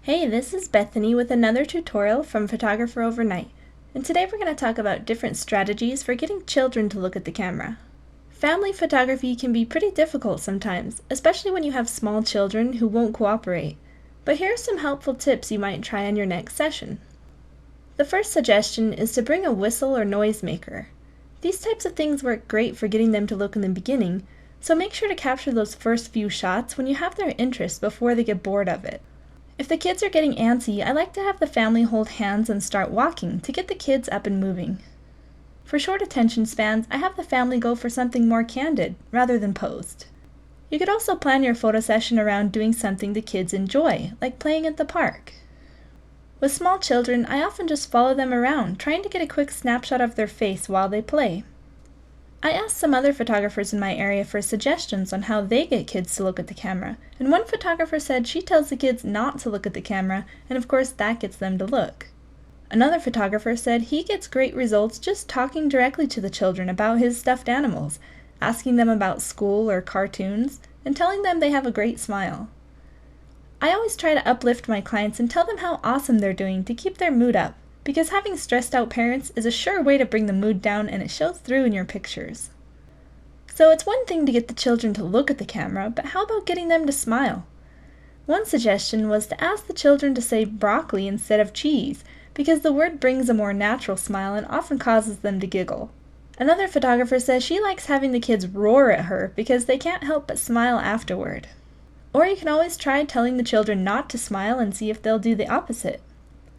Hey, this is Bethany with another tutorial from Photographer Overnight, and today we're going to talk about different strategies for getting children to look at the camera. Family photography can be pretty difficult sometimes, especially when you have small children who won't cooperate, but here are some helpful tips you might try on your next session. The first suggestion is to bring a whistle or noisemaker. These types of things work great for getting them to look in the beginning, so make sure to capture those first few shots when you have their interest before they get bored of it. If the kids are getting antsy, I like to have the family hold hands and start walking to get the kids up and moving. For short attention spans, I have the family go for something more candid rather than posed. You could also plan your photo session around doing something the kids enjoy, like playing at the park. With small children, I often just follow them around, trying to get a quick snapshot of their face while they play. I asked some other photographers in my area for suggestions on how they get kids to look at the camera, and one photographer said she tells the kids not to look at the camera, and of course that gets them to look. Another photographer said he gets great results just talking directly to the children about his stuffed animals, asking them about school or cartoons, and telling them they have a great smile. I always try to uplift my clients and tell them how awesome they're doing to keep their mood up, because having stressed out parents is a sure way to bring the mood down, and it shows through in your pictures. So it's one thing to get the children to look at the camera, but how about getting them to smile? One suggestion was to ask the children to say broccoli instead of cheese, because the word brings a more natural smile and often causes them to giggle. Another photographer says she likes having the kids roar at her because they can't help but smile afterward. Or you can always try telling the children not to smile and see if they'll do the opposite.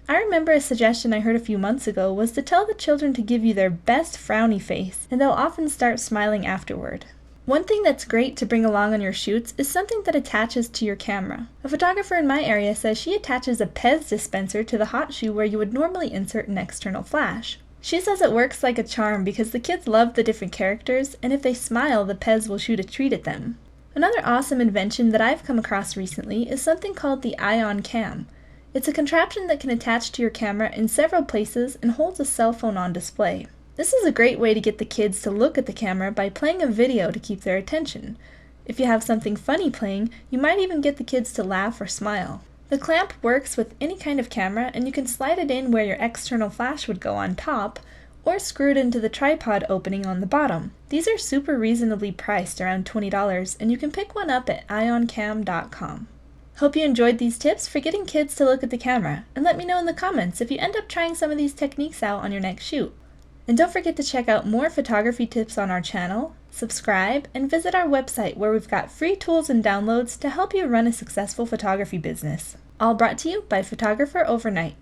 I remember a suggestion I heard a few months ago was to tell the children to give you their best frowny face, and they'll often start smiling afterward. One thing that's great to bring along on your shoots is something that attaches to your camera. A photographer in my area says she attaches a Pez dispenser to the hot shoe where you would normally insert an external flash. She says it works like a charm because the kids love the different characters, and if they smile, the Pez will shoot a treat at them. Another awesome invention that I've come across recently is something called the Ion Cam. It's a contraption that can attach to your camera in several places and holds a cell phone on display. This is a great way to get the kids to look at the camera by playing a video to keep their attention. If you have something funny playing, you might even get the kids to laugh or smile. The clamp works with any kind of camera, and you can slide it in where your external flash would go on top, or screw it into the tripod opening on the bottom. These are super reasonably priced, around $20, and you can pick one up at ioncam.com. Hope you enjoyed these tips for getting kids to look at the camera, and let me know in the comments if you end up trying some of these techniques out on your next shoot. And don't forget to check out more photography tips on our channel, subscribe, and visit our website where we've got free tools and downloads to help you run a successful photography business. All brought to you by Photographer Overnight.